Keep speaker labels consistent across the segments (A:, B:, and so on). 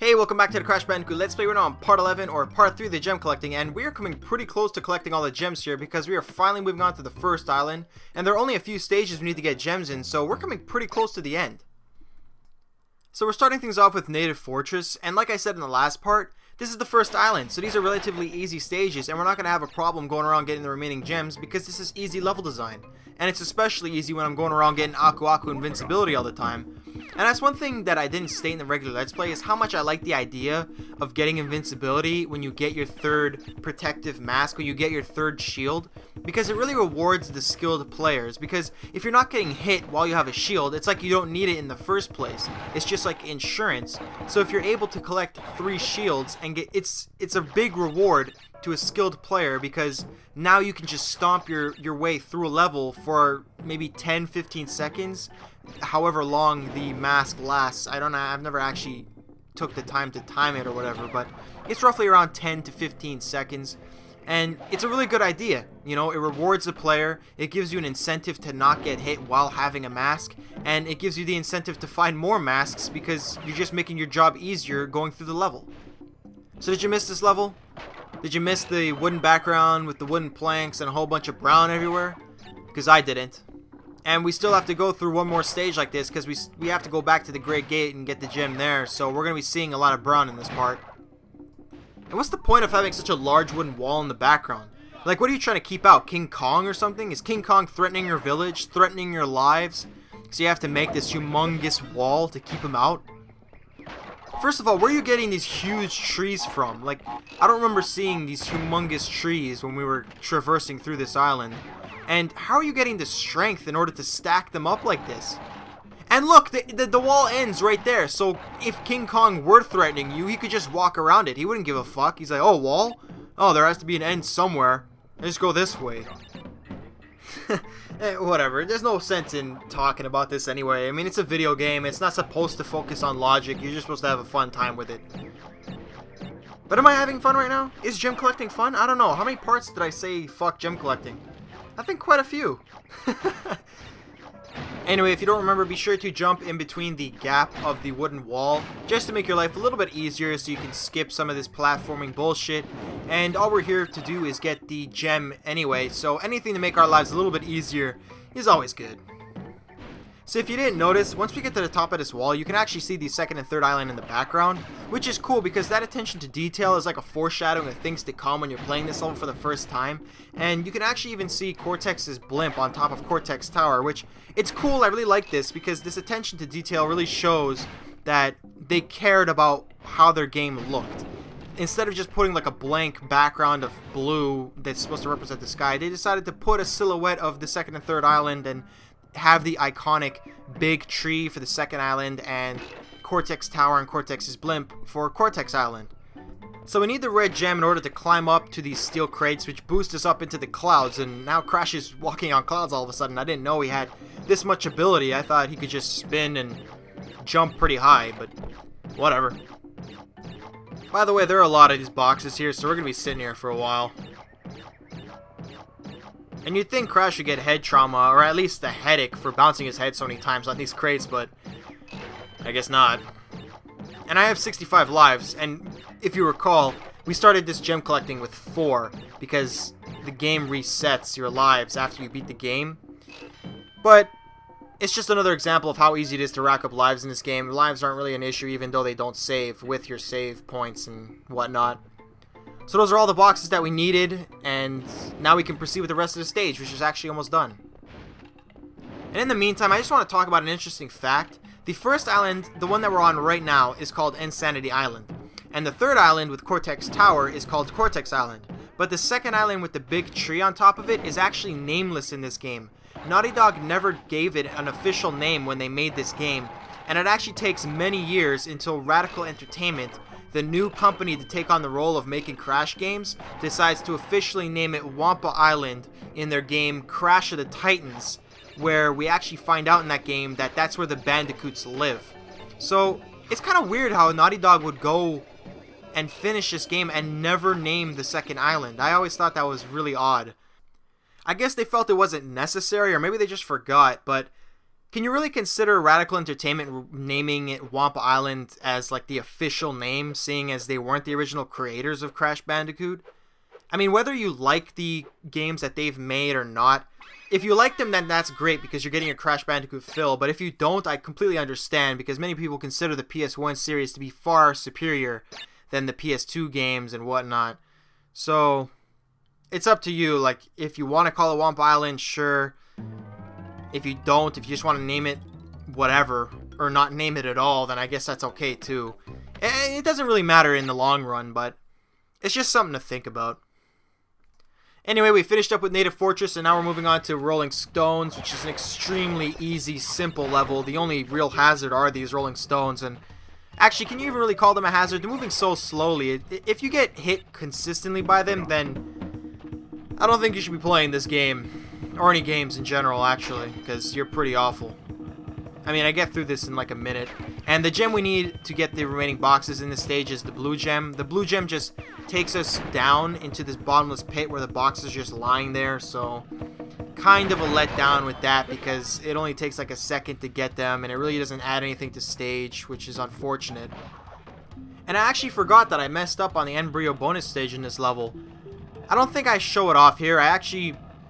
A: Hey, welcome back to the Crash Bandicoot Let's Play. We're now on part 11, or part 3 of the gem collecting, and we are coming pretty close to collecting all the gems here because we are finally moving on to the first island, and there are only a few stages we need to get gems in, so we're coming pretty close to the end. So we're starting things off with Native Fortress, and like I said in the last part, this is the first island, so these are relatively easy stages, and we're not going to have a problem going around getting the remaining gems because this is easy level design. And it's especially easy when I'm going around getting Aku invincibility all the time. And that's one thing that I didn't state in the regular Let's Play is how much I like the idea of getting invincibility when you get your third protective mask, or you get your third shield, because it really rewards the skilled players. Because if you're not getting hit while you have a shield, it's like you don't need it in the first place. It's just like insurance. So if you're able to collect 3 shields and get, it's a big reward to a skilled player, because now you can just stomp your way through a level for maybe 10-15 seconds, however long the mask lasts. I don't know, I've never actually took the time to time it or whatever, but it's roughly around 10 to 15 seconds, and it's a really good idea. You know, it rewards the player, it gives you an incentive to not get hit while having a mask, and it gives you the incentive to find more masks because you're just making your job easier going through the level. So did you miss this level? Did you miss the wooden background with the wooden planks and a whole bunch of brown everywhere? Because I didn't. And we still have to go through one more stage like this because we have to go back to the Great Gate and get the gem there. So we're going to be seeing a lot of brown in this part. And what's the point of having such a large wooden wall in the background? Like, what are you trying to keep out? King Kong or something? Is King Kong threatening your village? Threatening your lives? So you have to make this humongous wall to keep him out? First of all, where are you getting these huge trees from? Like, I don't remember seeing these humongous trees when we were traversing through this island. And how are you getting the strength in order to stack them up like this? And look, the wall ends right there. So if King Kong were threatening you, he could just walk around it. He wouldn't give a fuck. He's like, oh, wall? Oh, there has to be an end somewhere. I just go this way. Whatever, there's no sense in talking about this anyway. I mean, it's a video game, it's not supposed to focus on logic, you're just supposed to have a fun time with it. But am I having fun right now? Is gem collecting fun? I don't know, how many parts did I say fuck gem collecting? I think quite a few. Anyway, if you don't remember, be sure to jump in between the gap of the wooden wall, just to make your life a little bit easier so you can skip some of this platforming bullshit. And all we're here to do is get the gem anyway, so anything to make our lives a little bit easier is always good. So if you didn't notice, once we get to the top of this wall, you can actually see the second and third island in the background, which is cool because that attention to detail is like a foreshadowing of things to come when you're playing this level for the first time. And you can actually even see Cortex's blimp on top of Cortex Tower, which, it's cool. I really like this because this attention to detail really shows that they cared about how their game looked. Instead of just putting like a blank background of blue that's supposed to represent the sky, they decided to put a silhouette of the second and third island and have the iconic big tree for the second island and Cortex Tower and Cortex's blimp for Cortex Island. So we need the red gem in order to climb up to these steel crates, which boost us up into the clouds, and now Crash is walking on clouds all of a sudden. I didn't know he had this much ability. I thought he could just spin and jump pretty high, but whatever. By the way, there are a lot of these boxes here, so we're going to be sitting here for a while. And you'd think Crash would get head trauma, or at least a headache for bouncing his head so many times on these crates, but I guess not. And I have 65 lives, and if you recall, we started this gem collecting with 4, because the game resets your lives after you beat the game. But it's just another example of how easy it is to rack up lives in this game. Lives aren't really an issue, even though they don't save with your save points and whatnot. So those are all the boxes that we needed, and now we can proceed with the rest of the stage, which is actually almost done. And in the meantime, I just want to talk about an interesting fact. The first island, the one that we're on right now, is called Insanity Island. And the third island with Cortex Tower is called Cortex Island. But the second island with the big tree on top of it is actually nameless in this game. Naughty Dog never gave it an official name when they made this game, and it actually takes many years until Radical Entertainment, the new company to take on the role of making Crash games, decides to officially name it Wampa Island in their game Crash of the Titans, where we actually find out in that game that that's where the Bandicoots live. So it's kind of weird how Naughty Dog would go and finish this game and never name the second island. I always thought that was really odd. I guess they felt it wasn't necessary, or maybe they just forgot, but can you really consider Radical Entertainment naming it Wampa Island as like the official name, seeing as they weren't the original creators of Crash Bandicoot? I mean, whether you like the games that they've made or not, if you like them, then that's great because you're getting a Crash Bandicoot fill. But if you don't, I completely understand because many people consider the PS1 series to be far superior than the PS2 games and whatnot. So, it's up to you. Like, if you want to call it Wampa Island, sure. If you don't, if you just want to name it whatever, or not name it at all, then I guess that's okay too. It doesn't really matter in the long run, but it's just something to think about. Anyway, we finished up with Native Fortress, and now we're moving on to Rolling Stones, which is an extremely easy, simple level. The only real hazard are these Rolling Stones, and actually, can you even really call them a hazard? They're moving so slowly. If you get hit consistently by them, then I don't think you should be playing this game. Or any games in general, actually, because you're pretty awful. I mean, I get through this in like a minute. And the gem we need to get the remaining boxes in this stage is the blue gem. The blue gem just takes us down into this bottomless pit where the boxes are just lying there. So, kind of a letdown with that because it only takes like a second to get them. And it really doesn't add anything to stage, which is unfortunate. And I actually forgot that I messed up on the embryo bonus stage in this level. I don't think I show it off here.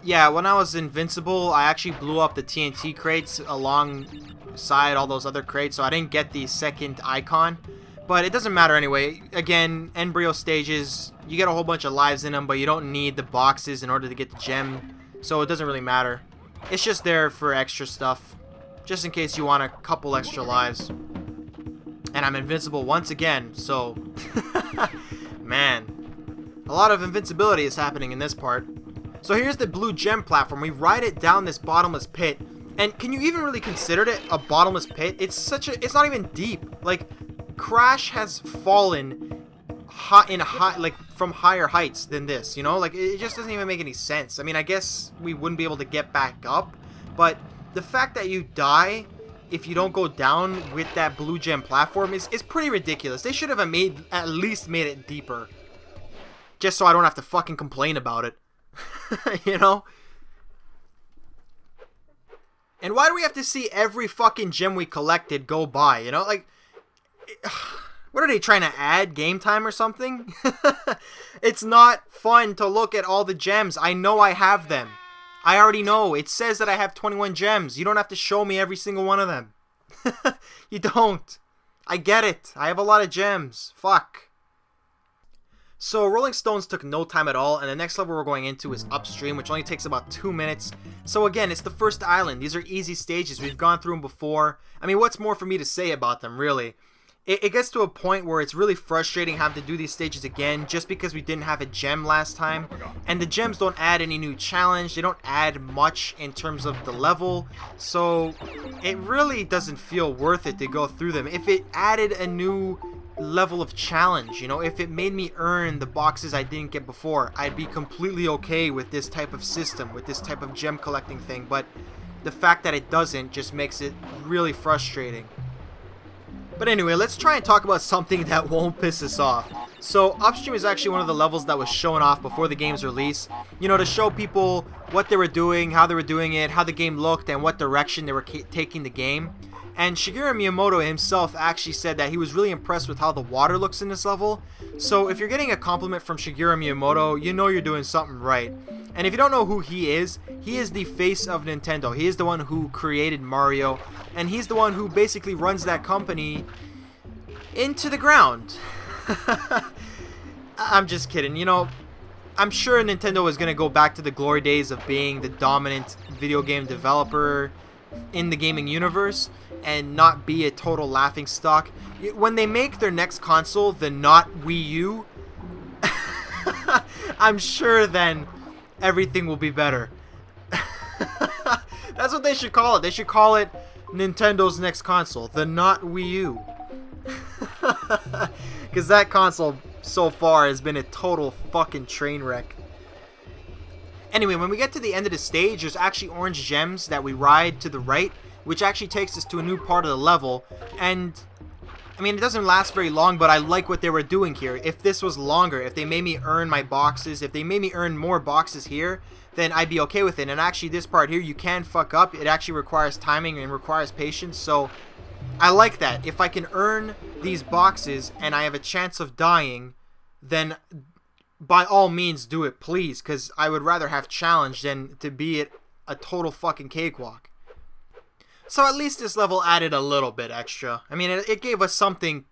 A: Yeah, when I was invincible, I actually blew up the TNT crates alongside all those other crates, so I didn't get the second icon. But it doesn't matter anyway. Again, embryo stages, you get a whole bunch of lives in them, but you don't need the boxes in order to get the gem, so it doesn't really matter. It's just there for extra stuff, just in case you want a couple extra lives. And I'm invincible once again, so... Man, a lot of invincibility is happening in this part. So here's the blue gem platform. We ride it down this bottomless pit. And can you even really consider it a bottomless pit? It's not even deep. Like, Crash has fallen from higher heights than this, you know? Like, it just doesn't even make any sense. I mean, I guess we wouldn't be able to get back up, but the fact that you die if you don't go down with that blue gem platform is pretty ridiculous. They should have at least made it deeper. Just so I don't have to fucking complain about it. You know? And why do we have to see every fucking gem we collected go by, you know? Like, what are they trying to add? Game time or something? It's not fun to look at all the gems. I know I have them. I already know. It says that I have 21 gems. You don't have to show me every single one of them. You don't. I get it. I have a lot of gems. Fuck. So Rolling Stones took no time at all, and the next level we're going into is Upstream, which only takes about 2 minutes. So again, it's the first island. These are easy stages. We've gone through them before. I mean, what's more for me to say about them, really? It gets to a point where it's really frustrating having to do these stages again just because we didn't have a gem last time. And the gems don't add any new challenge. They don't add much in terms of the level. So it really doesn't feel worth it to go through them. If it added a new level of challenge, you know, if it made me earn the boxes I didn't get before, I'd be completely okay with this type of system, with this type of gem collecting thing. But the fact that it doesn't just makes it really frustrating. But anyway, let's try and talk about something that won't piss us off. So Upstream is actually one of the levels that was shown off before the game's release, you know, to show people what they were doing, how they were doing it, how the game looked, and what direction they were taking the game. And Shigeru Miyamoto himself actually said that he was really impressed with how the water looks in this level. So if you're getting a compliment from Shigeru Miyamoto, you know you're doing something right. And if you don't know who he is the face of Nintendo. He is the one who created Mario, and he's the one who basically runs that company into the ground. I'm just kidding. You know, I'm sure Nintendo is going to go back to the glory days of being the dominant video game developer in the gaming universe and not be a total laughingstock. When they make their next console, the not Wii U, I'm sure then everything will be better. That's what they should call it. They should call it Nintendo's next console, the not Wii U. Because that console so far has been a total fucking train wreck. Anyway, when we get to the end of the stage, there's actually orange gems that we ride to the right, which actually takes us to a new part of the level. And I mean, it doesn't last very long, but I like what they were doing here. If this was longer, if they made me earn my boxes, if they made me earn more boxes here, then I'd be okay with it. And actually, this part here, you can fuck up. It actually requires timing and requires patience, so I like that. If I can earn these boxes and I have a chance of dying, then by all means do it, please, because I would rather have challenge than to be a total fucking cakewalk. So at least this level added a little bit extra. I mean, it gave us something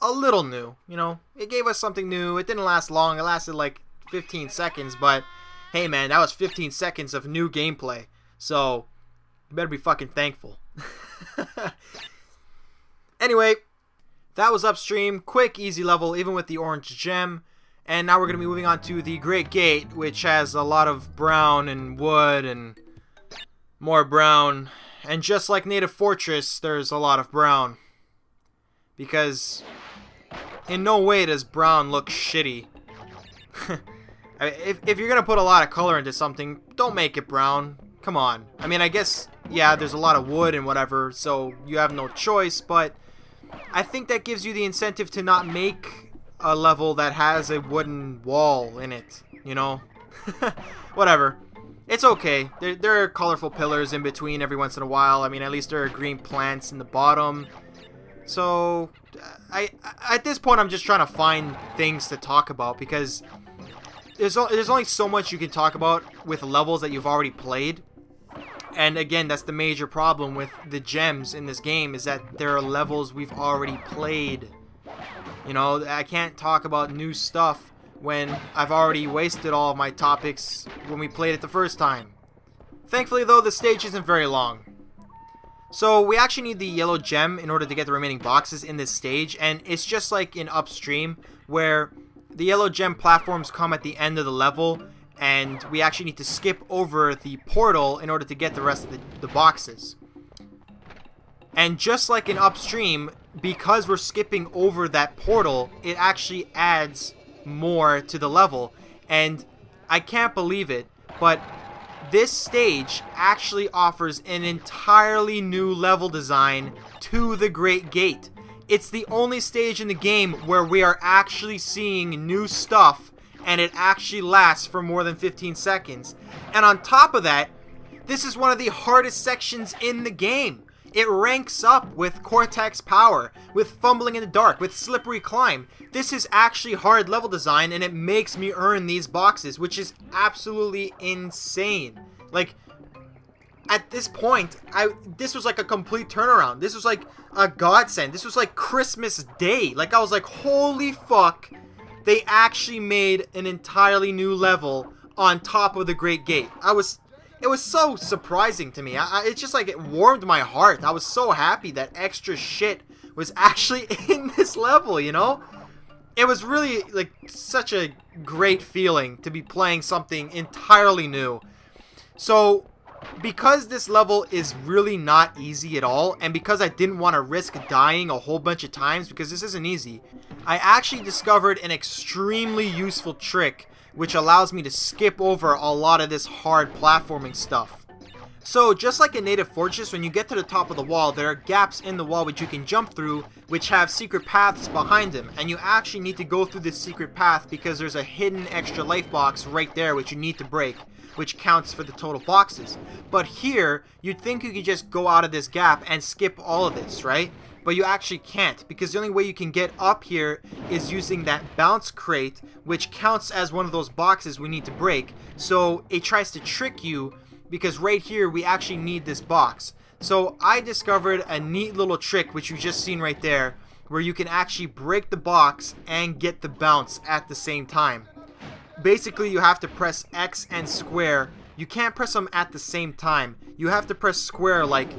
A: a little new, you know? It gave us something new. It didn't last long. It lasted like 15 seconds, but hey man, that was 15 seconds of new gameplay. So, you better be fucking thankful. Anyway, that was Upstream. Quick, easy level, even with the orange gem. And now we're going to be moving on to the Great Gate, which has a lot of brown and wood and more brown. And just like Native Fortress, there's a lot of brown. Because in no way does brown look shitty. If you're going to put a lot of color into something, don't make it brown. Come on. I mean, I guess, yeah, there's a lot of wood and whatever, so you have no choice, but I think that gives you the incentive to not make a level that has a wooden wall in it, you know? Whatever. It's okay. There are colorful pillars in between every once in a while. I mean, at least there are green plants in the bottom. So, at this point, I'm just trying to find things to talk about because there's only so much you can talk about with levels that you've already played. And again, that's the major problem with the gems in this game, is that there are levels we've already played. You know, I can't talk about new stuff when I've already wasted all of my topics when we played it the first time. Thankfully though, the stage isn't very long. So we actually need the yellow gem in order to get the remaining boxes in this stage, and it's just like in Upstream where the yellow gem platforms come at the end of the level and we actually need to skip over the portal in order to get the rest of the boxes. And just like in Upstream, because we're skipping over that portal, it actually adds more to the level. And I can't believe it, but this stage actually offers an entirely new level design to the Great Gate. It's the only stage in the game where we are actually seeing new stuff, and it actually lasts for more than 15 seconds. And on top of that, this is one of the hardest sections in the game. It ranks up with Cortex power, with fumbling in the dark, with slippery climb. This is actually hard level design, and it makes me earn these boxes, which is absolutely insane. Like, at this point, this was like a complete turnaround. This was like a godsend. This was like Christmas Day. Like, I was like, holy fuck, they actually made an entirely new level on top of the Great Gate. It was so surprising to me. It's just like it warmed my heart. I was so happy that extra shit was actually in this level, you know? It was really like such a great feeling to be playing something entirely new. So, because this level is really not easy at all, and because I didn't want to risk dying a whole bunch of times, because this isn't easy, I actually discovered an extremely useful trick which allows me to skip over a lot of this hard platforming stuff. So, just like in Native Fortress, when you get to the top of the wall, there are gaps in the wall which you can jump through, which have secret paths behind them, and you actually need to go through this secret path because there's a hidden extra life box right there which you need to break, which counts for the total boxes. But here, you'd think you could just go out of this gap and skip all of this, right? But you actually can't, because the only way you can get up here is using that bounce crate, which counts as one of those boxes we need to break. So it tries to trick you, because right here we actually need this box. So I discovered a neat little trick, which you just seen right there, where you can actually break the box and get the bounce at the same time. Basically, you have to press X and square. You can't press them at the same time. You have to press square like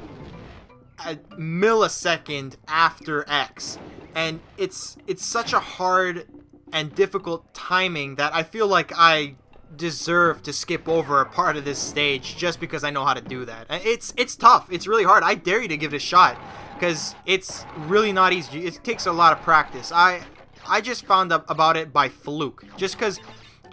A: a millisecond after X, and it's such a hard and difficult timing that I feel like I deserve to skip over a part of this stage just because I know how to do that. And it's tough. It's really hard. I dare you to give it a shot because it's really not easy. It takes a lot of practice. I just found out about it by fluke, just because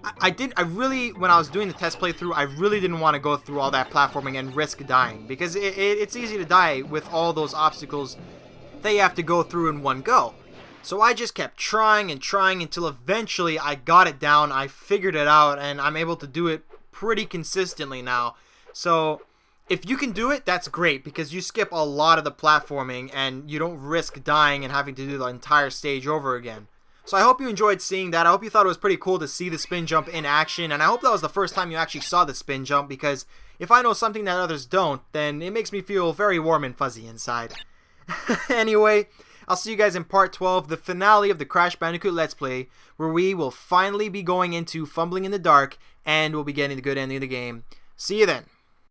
A: when I was doing the test playthrough, I really didn't want to go through all that platforming and risk dying, because it's easy to die with all those obstacles that you have to go through in one go. So I just kept trying and trying until eventually I got it down, I figured it out, and I'm able to do it pretty consistently now. So if you can do it, that's great, because you skip a lot of the platforming and you don't risk dying and having to do the entire stage over again. So I hope you enjoyed seeing that. I hope you thought it was pretty cool to see the spin jump in action, and I hope that was the first time you actually saw the spin jump, because if I know something that others don't, then it makes me feel very warm and fuzzy inside. Anyway, I'll see you guys in part 12, the finale of the Crash Bandicoot Let's Play, where we will finally be going into Fumbling in the Dark, and we'll be getting the good ending of the game. See you then.